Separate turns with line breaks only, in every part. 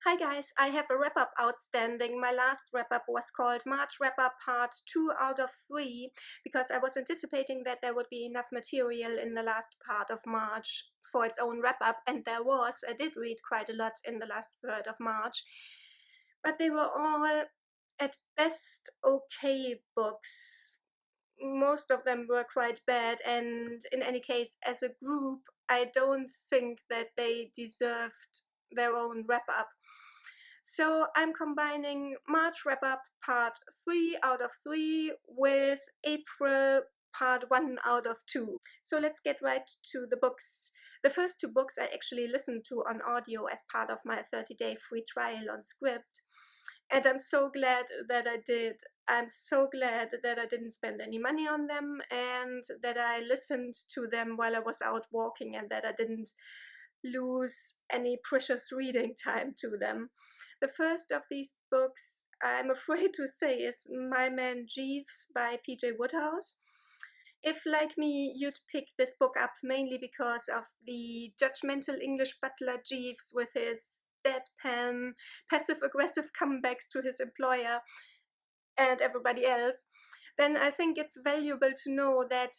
Hi guys, I have a wrap-up outstanding. My last wrap-up was called March Wrap-Up Part 2 out of 3 because I was anticipating that there would be enough material in the last part of March for its own wrap-up, and there was. I did read quite a lot in the last third of March, but they were all at best okay books. Most of them were quite bad, and in any case, as a group, I don't think that they deserved their own wrap-up. So I'm combining March wrap-up part 3 out of 3 with April part 1 out of 2. So let's get right to the books. The first two books I actually listened to on audio as part of my 30-day free trial on Script. And I'm so glad that I did. I'm so glad that I didn't spend any money on them and that I listened to them while I was out walking and that I didn't lose any precious reading time to them. The first of these books, I'm afraid to say, is Man Jeeves by P.J. Woodhouse. If, like me, you'd pick this book up mainly because of the judgmental English butler Jeeves with his deadpan, passive-aggressive comebacks to his employer and everybody else, then I think it's valuable to know that,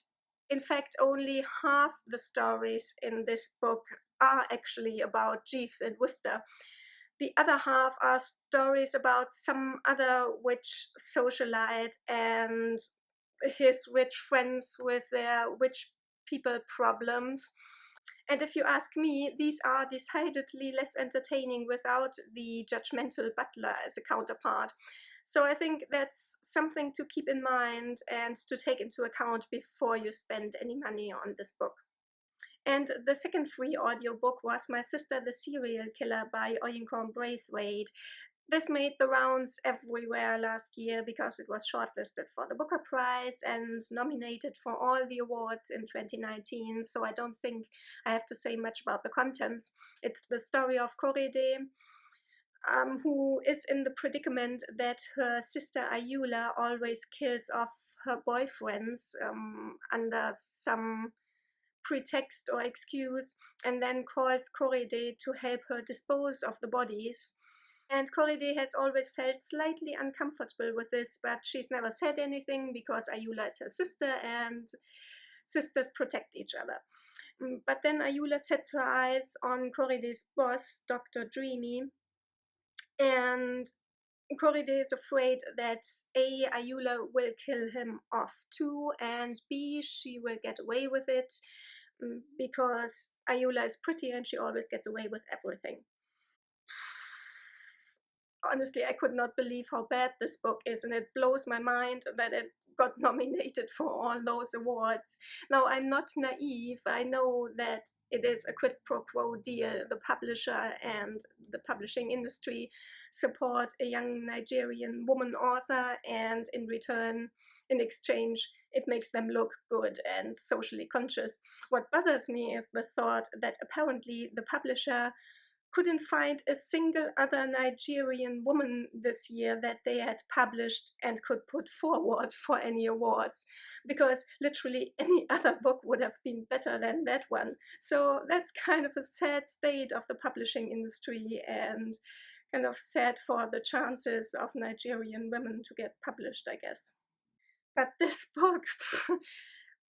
in fact, only half the stories in this book are actually about Jeeves and Worcester. The other half are stories about some other witch socialite and his rich friends with their rich people problems. And if you ask me, these are decidedly less entertaining without the judgmental butler as a counterpart. So I think that's something to keep in mind and to take into account before you spend any money on this book. And the second free audiobook was My Sister the Serial Killer by Oyinkan Braithwaite. This made the rounds everywhere last year because it was shortlisted for the Booker Prize and nominated for all the awards in 2019, so I don't think I have to say much about the contents. It's the story of Korede, who is in the predicament that her sister Ayula always kills off her boyfriends under some pretext or excuse, and then calls Korede to help her dispose of the bodies. And Korede has always felt slightly uncomfortable with this, but she's never said anything because Ayula is her sister and sisters protect each other. But then Ayula sets her eyes on Korede's boss, Dr. Dreamy, and Korede is afraid that A, Ayula will kill him off too, and B, she will get away with it because Ayula is pretty and she always gets away with everything. Honestly, I could not believe how bad this book is, and it blows my mind that it got nominated for all those awards. Now, I'm not naive. I know that it is a quid pro quo deal. The publisher and the publishing industry support a young Nigerian woman author, and in return, in exchange, it makes them look good and socially conscious. What bothers me is the thought that apparently the publisher couldn't find a single other Nigerian woman this year that they had published and could put forward for any awards, because literally any other book would have been better than that one. So that's kind of a sad state of the publishing industry and kind of sad for the chances of Nigerian women to get published, I guess. But this book,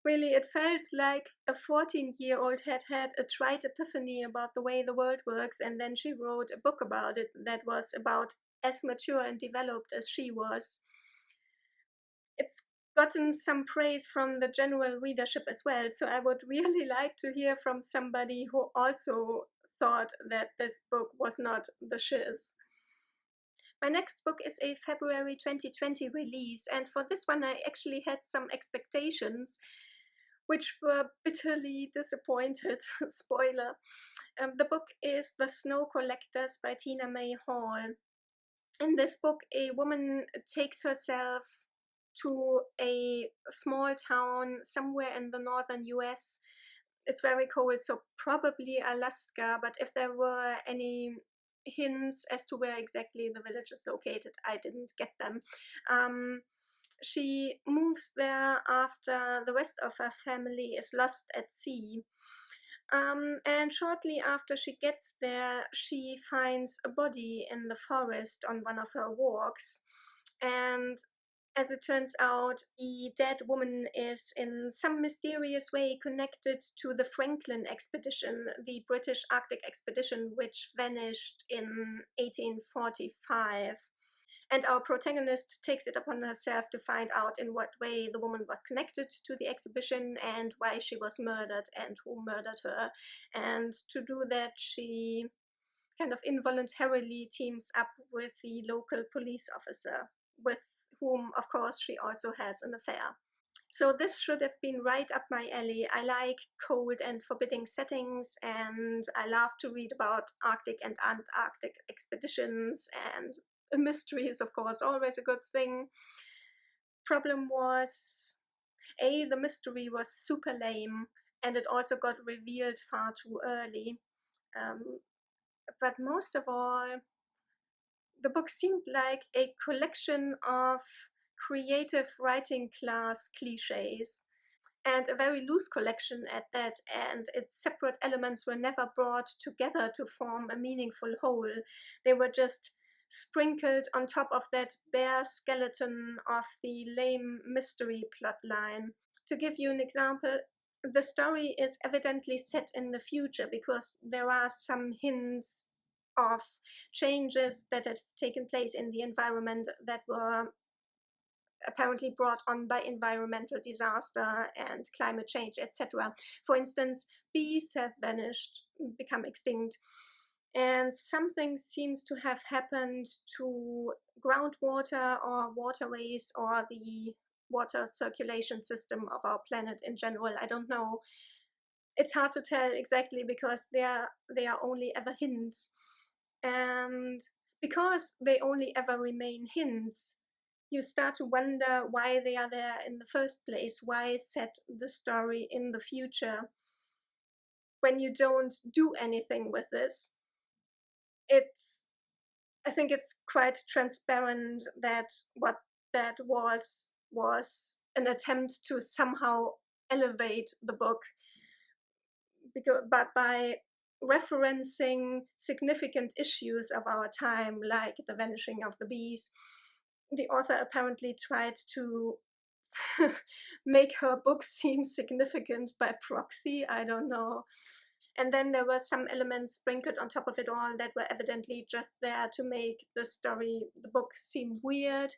really, it felt like a 14-year-old had had a trite epiphany about the way the world works, and then she wrote a book about it that was about as mature and developed as she was. It's gotten some praise from the general readership as well, so I would really like to hear from somebody who also thought that this book was not the shiz. My next book is a February 2020 release, and for this one I actually had some expectations, which were bitterly disappointed. Spoiler. The book is The Snow Collectors by Tina May Hall. In this book, a woman takes herself to a small town somewhere in the northern US. It's very cold, so probably Alaska, but if there were any hints as to where exactly the village is located, I didn't get them. She moves there after the rest of her family is lost at sea. And shortly after she gets there, she finds a body in the forest on one of her walks. And as it turns out, the dead woman is in some mysterious way connected to the Franklin expedition, the British Arctic expedition, which vanished in 1845. And our protagonist takes it upon herself to find out in what way the woman was connected to the exhibition and why she was murdered and who murdered her. And to do that, she kind of involuntarily teams up with the local police officer, with whom, of course, she also has an affair. So this should have been right up my alley. I like cold and forbidding settings, and I love to read about Arctic and Antarctic expeditions, and a mystery is, of course, always a good thing. Problem was, the mystery was super lame, and it also got revealed far too early. Um, but most of all, the book seemed like a collection of creative writing class cliches, and a very loose collection at that, and its separate elements were never brought together to form a meaningful whole. They were just sprinkled on top of that bare skeleton of the lame mystery plotline. To give you an example, the story is evidently set in the future because there are some hints of changes that had taken place in the environment that were apparently brought on by environmental disaster and climate change, etc. For instance, bees have vanished, become extinct, and something seems to have happened to groundwater or waterways or the water circulation system of our planet in general. I don't know. It's hard to tell exactly because they are only ever hints. And because they only ever remain hints, you start to wonder why they are there in the first place. Why set the story in the future when you don't do anything with this? It's, I think it's quite transparent that what that was an attempt to somehow elevate the book, because, but by referencing significant issues of our time, like the vanishing of the bees, the author apparently tried to make her book seem significant by proxy. I don't know. And then there were some elements sprinkled on top of it all that were evidently just there to make the book seem weird,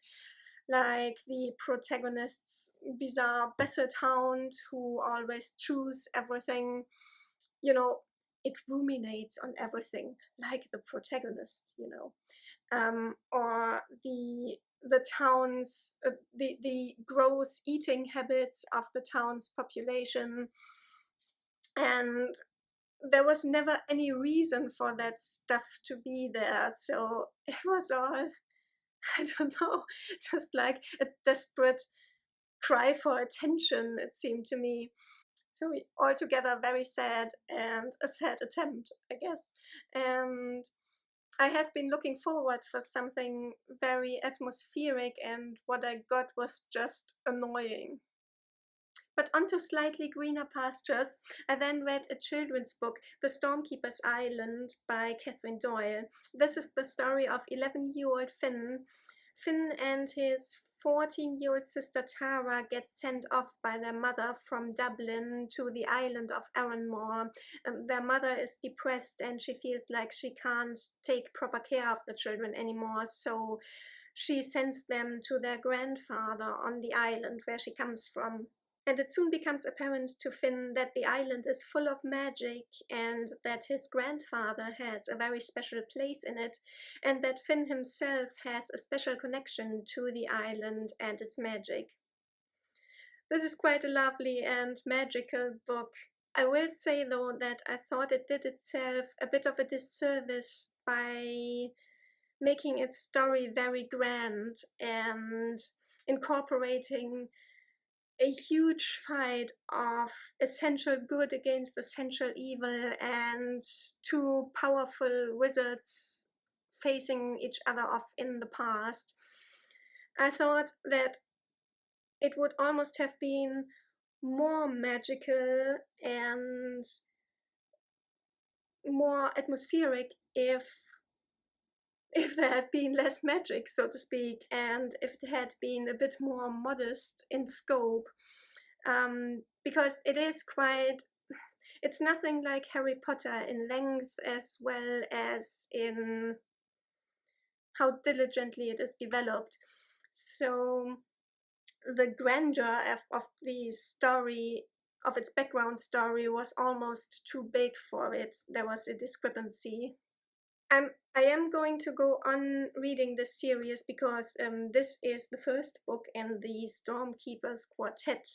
like the protagonist's bizarre basset hound who always chews everything. You know, it ruminates on everything, like the protagonist, or the town's the gross eating habits of the town's population. And there was never any reason for that stuff to be there, so it was all, I don't know, just like a desperate cry for attention, it seemed to me. So altogether very sad, and a sad attempt, I guess. And I had been looking forward for something very atmospheric, and what I got was just annoying. But onto slightly greener pastures, I then read a children's book, The Stormkeeper's Island by Catherine Doyle. This is the story of 11-year-old Finn. Finn and his 14-year-old sister Tara get sent off by their mother from Dublin to the island of Arranmore. Their mother is depressed and she feels like she can't take proper care of the children anymore, so she sends them to their grandfather on the island where she comes from. And it soon becomes apparent to Finn that the island is full of magic and that his grandfather has a very special place in it, and that Finn himself has a special connection to the island and its magic. This is quite a lovely and magical book. I will say, though, that I thought it did itself a bit of a disservice by making its story very grand and incorporating a huge fight of essential good against essential evil and two powerful wizards facing each other off in the past. I thought that it would almost have been more magical and more atmospheric if there had been less magic, so to speak, and if it had been a bit more modest in scope. Because it's nothing like Harry Potter in length as well as in how diligently it is developed. So the grandeur of the story, of its background story, was almost too big for it. There was a discrepancy. I am going to go on reading this series because this is the first book in the Stormkeepers Quartet.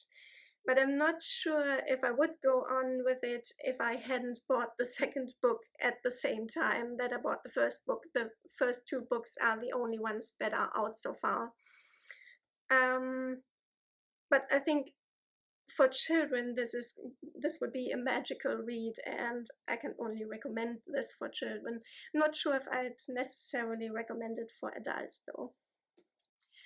But I'm not sure if I would go on with it if I hadn't bought the second book at the same time that I bought the first book. The first two books are the only ones that are out so far. Um, but I think for children this would be a magical read, and I can only recommend this for children. I'm not sure if I'd necessarily recommend it for adults though.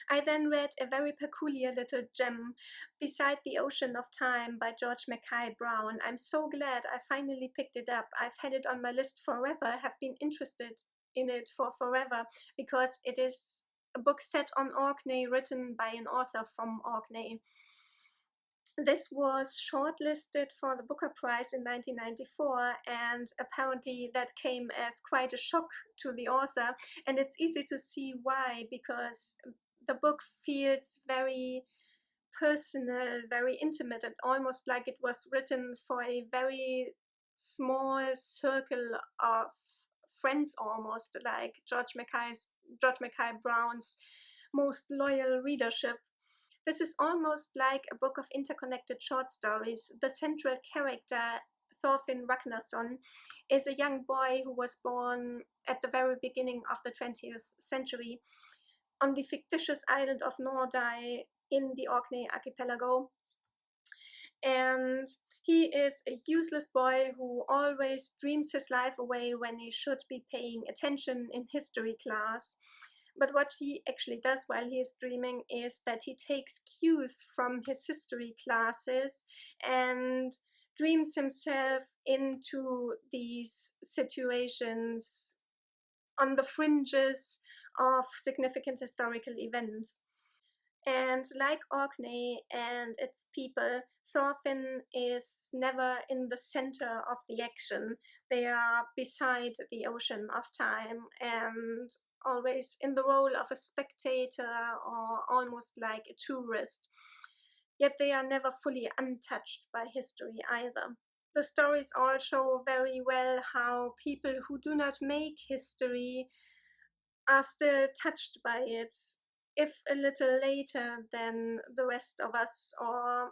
I then read a very peculiar little gem, Beside the Ocean of Time by George Mackay Brown. I'm so glad I finally picked it up. I've had it on my list forever, have been interested in it for forever, because it is a book set on Orkney, written by an author from Orkney. This was shortlisted for the Booker Prize in 1994, and apparently that came as quite a shock to the author. And it's easy to see why, because the book feels very personal, very intimate, and almost like it was written for a very small circle of friends, almost like George Mackay Brown's most loyal readership. This is almost like a book of interconnected short stories. The central character, Thorfinn Ragnarsson, is a young boy who was born at the very beginning of the 20th century on the fictitious island of Nordai in the Orkney archipelago. And he is a useless boy who always dreams his life away when he should be paying attention in history class. But what he actually does while he is dreaming is that he takes cues from his history classes and dreams himself into these situations on the fringes of significant historical events. And like Orkney and its people, Thorfinn is never in the center of the action. They are beside the ocean of time and always in the role of a spectator or almost like a tourist. Yet they are never fully untouched by history either. The stories all show very well how people who do not make history are still touched by it, if a little later than the rest of us, or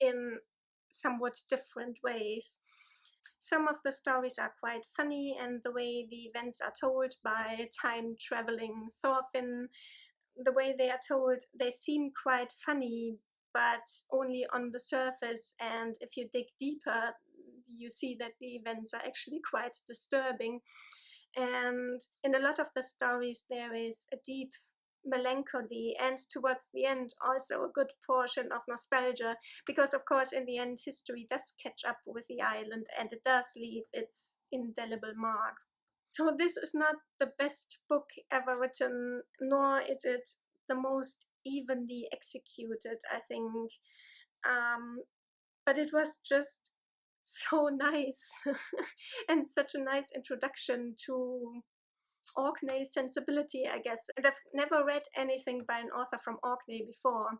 in somewhat different ways. Some of the stories are quite funny, and the way the events are told by time traveling Thorfinn, the way they are told, they seem quite funny, but only on the surface. And if you dig deeper, you see that the events are actually quite disturbing. And in a lot of the stories, there is a deep melancholy, and towards the end, also a good portion of nostalgia, because, of course, in the end, history does catch up with the island and it does leave its indelible mark. So, this is not the best book ever written, nor is it the most evenly executed, I think. But it was just so nice and such a nice introduction to Orkney sensibility, I guess. And I've never read anything by an author from Orkney before.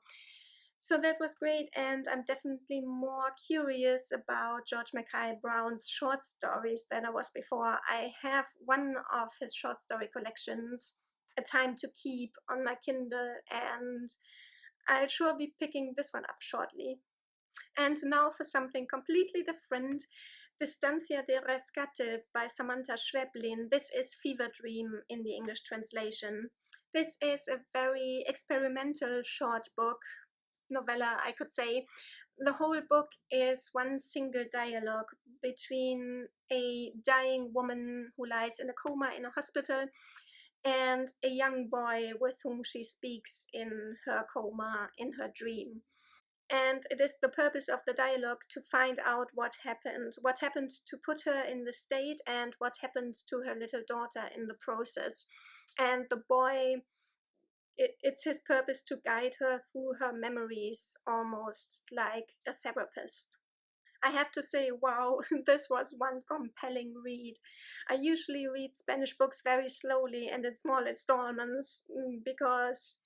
So that was great, and I'm definitely more curious about George Mackay Brown's short stories than I was before. I have one of his short story collections, A Time to Keep, on my Kindle, and I'll sure be picking this one up shortly. And now for something completely different, Distancia de Rescate by Samantha Schweblin. This is Fever Dream in the English translation. This is a very experimental short book, novella, I could say. The whole book is one single dialogue between a dying woman who lies in a coma in a hospital and a young boy with whom she speaks in her coma, in her dream. And it is the purpose of the dialogue to find out what happened to put her in the state, and what happened to her little daughter in the process. And the boy, it's his purpose to guide her through her memories, almost like a therapist. I have to say, wow, this was one compelling read. I usually read Spanish books very slowly and in small installments, because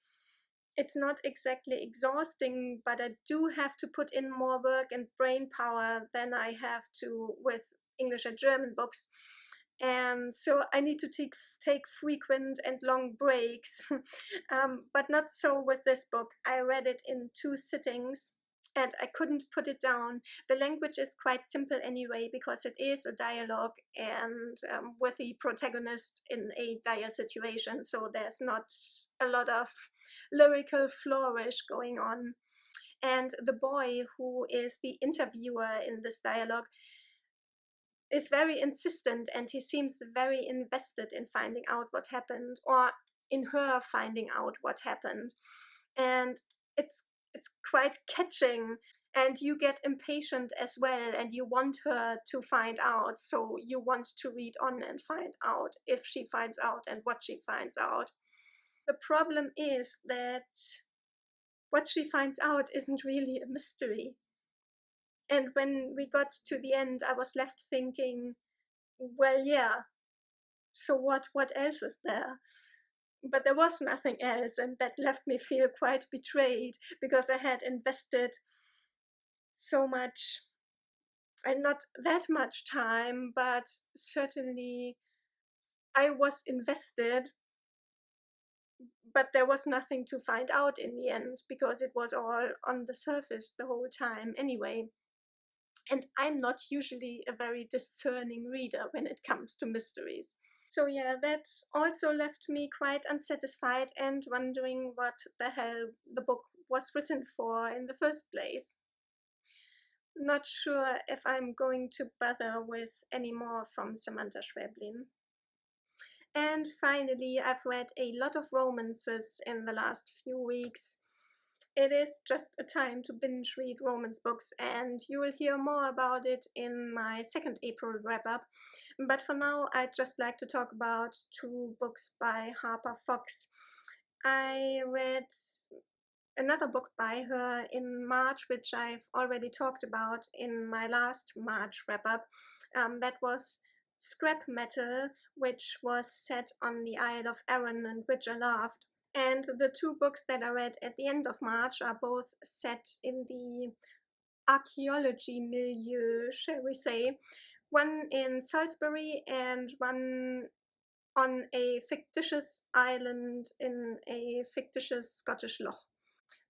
it's not exactly exhausting, but I do have to put in more work and brain power than I have to with English and German books. And so I need to take frequent and long breaks, but not so with this book. I read it in 2 sittings and I couldn't put it down. The language is quite simple anyway, because it is a dialogue, and with the protagonist in a dire situation, so there's not a lot of lyrical flourish going on. And the boy, who is the interviewer in this dialogue, is very insistent, and he seems very invested in finding out what happened, or in her finding out what happened. And it's it's quite catching, and you get impatient as well, and you want her to find out, so you want to read on and find out if she finds out and what she finds out. The problem is that what she finds out isn't really a mystery. And when we got to the end, I was left thinking, well, yeah, so what else is there? But there was nothing else, and that left me feel quite betrayed, because I had invested so much, and not that much time, but certainly I was invested, but there was nothing to find out in the end, because it was all on the surface the whole time anyway. And I'm not usually a very discerning reader when it comes to mysteries. So yeah, that also left me quite unsatisfied and wondering what the hell the book was written for in the first place. Not sure if I'm going to bother with any more from Samantha Schweblin. And finally, I've read a lot of romances in the last few weeks. It is just a time to binge read romance books, and you will hear more about it in my second April wrap up. But for now, I'd just like to talk about 2 books by Harper Fox. I read another book by her in March, which I've already talked about in my last March wrap up. That was Scrap Metal, which was set on the Isle of Arran, and which I loved. And the 2 books that I read at the end of March are both set in the archaeology milieu, shall we say. One in Salisbury, and one on a fictitious island in a fictitious Scottish loch.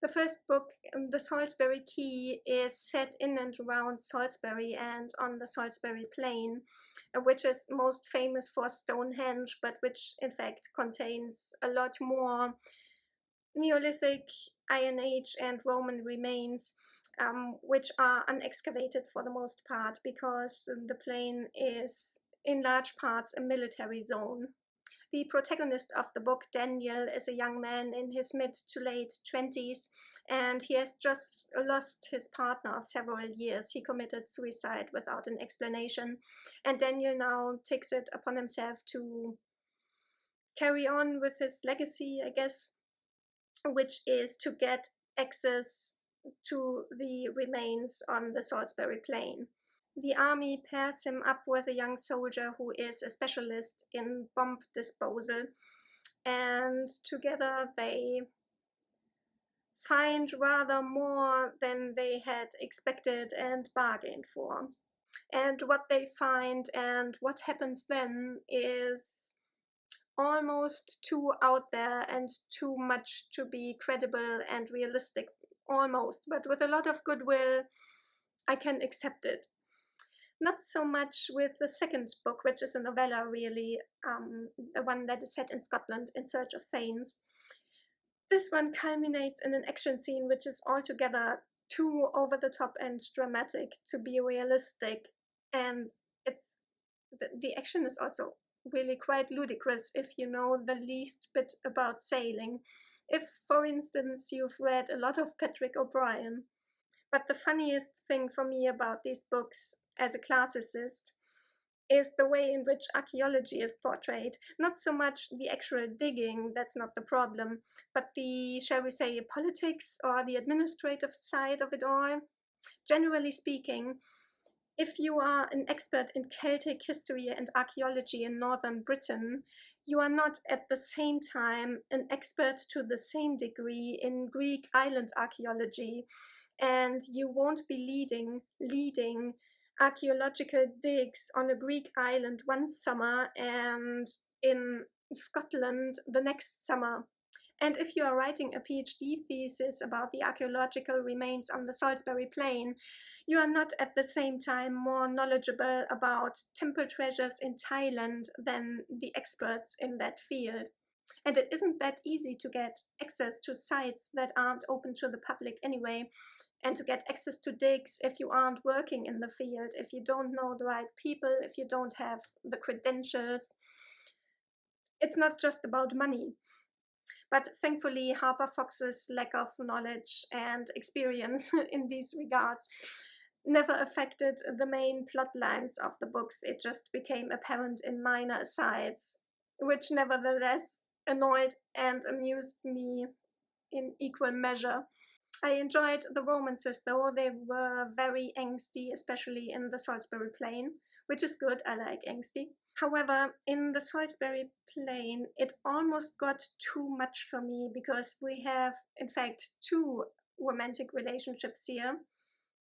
The first book, The Salisbury Key, is set in and around Salisbury and on the Salisbury Plain, which is most famous for Stonehenge, but which in fact contains a lot more Neolithic, Iron Age, and Roman remains, which are unexcavated for the most part, because the plain is in large parts a military zone. The protagonist of the book, Daniel, is a young man in his mid to late 20s, and he has just lost his partner of several years. He committed suicide without an explanation, and Daniel now takes it upon himself to carry on with his legacy, I guess, which is to get access to the remains on the Salisbury Plain. The army pairs him up with a young soldier who is a specialist in bomb disposal, and together they find rather more than they had expected and bargained for. And what they find and what happens then is almost too out there and too much to be credible and realistic, almost, but with a lot of goodwill, I can accept it. Not so much with the second book, which is a novella, really, the one that is set in Scotland, In Search of Saints. This one culminates in an action scene which is altogether too over the top and dramatic to be realistic, and it's the action is also really quite ludicrous if you know the least bit about sailing. If, for instance, you've read a lot of Patrick O'Brien. But the funniest thing for me about these books as a classicist is the way in which archaeology is portrayed. Not so much the actual digging, that's not the problem, but the, shall we say, politics or the administrative side of it all. Generally speaking, if you are an expert in Celtic history and archaeology in northern Britain, you are not at the same time an expert to the same degree in Greek island archaeology, and you won't be leading archaeological digs on a Greek island one summer and in Scotland the next summer. And if you are writing a PhD thesis about the archaeological remains on the Salisbury Plain, you are not at the same time more knowledgeable about temple treasures in Thailand than the experts in that field. And it isn't that easy to get access to sites that aren't open to the public anyway, and to get access to digs if you aren't working in the field, if you don't know the right people, if you don't have the credentials. It's not just about money. But thankfully, Harper Fox's lack of knowledge and experience in these regards never affected the main plot lines of the books. It just became apparent in minor asides, which nevertheless annoyed and amused me in equal measure. I enjoyed the romances, though. They were very angsty, especially in the Salisbury Plain, which is good. I like angsty. However, in the Salisbury Plain, it almost got too much for me because we have, in fact, two romantic relationships here.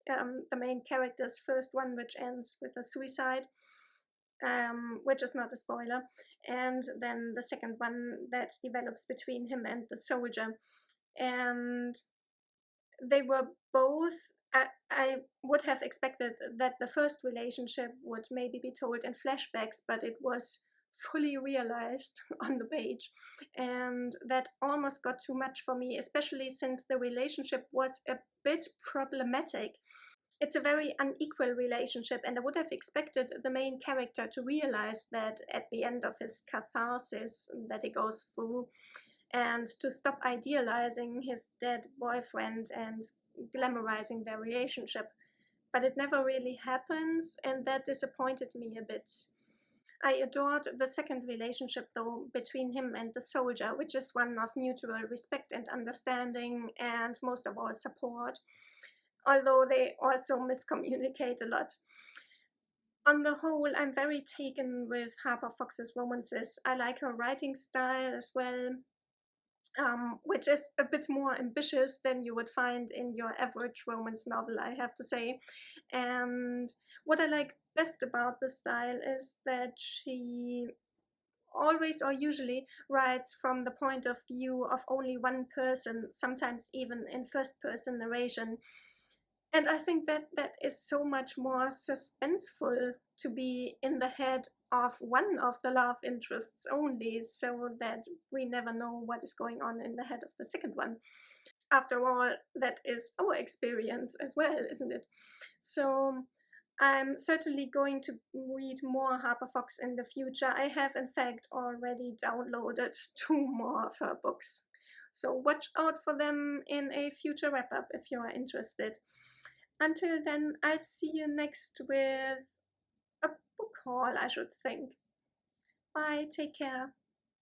The main character's first one, which ends with a suicide, which is not a spoiler, and then the second one that develops between him and the soldier. And they were both. I would have expected that the first relationship would maybe be told in flashbacks, but it was fully realized on the page. And that almost got too much for me, especially since the relationship was a bit problematic. It's a very unequal relationship, and I would have expected the main character to realize that at the end of his catharsis that he goes through, and to stop idealizing his dead boyfriend and glamorizing their relationship. But it never really happens, and that disappointed me a bit. I adored the second relationship, though, between him and the soldier, which is one of mutual respect and understanding, and most of all, support, although they also miscommunicate a lot. On the whole, I'm very taken with Harper Fox's romances. I like her writing style as well, which is a bit more ambitious than you would find in your average romance novel, I have to say. And what I like best about the style is that she always or usually writes from the point of view of only one person, sometimes even in first person narration. And I think that that is so much more suspenseful to be in the head of one of the love interests only, so that we never know what is going on in the head of the second one. After all, that is our experience as well, isn't it? So I'm certainly going to read more Harper Fox in the future. I have, in fact, already downloaded two more of her books. So watch out for them in a future wrap up if you are interested. Until then, I'll see you next with a book haul, I should think. Bye, take care.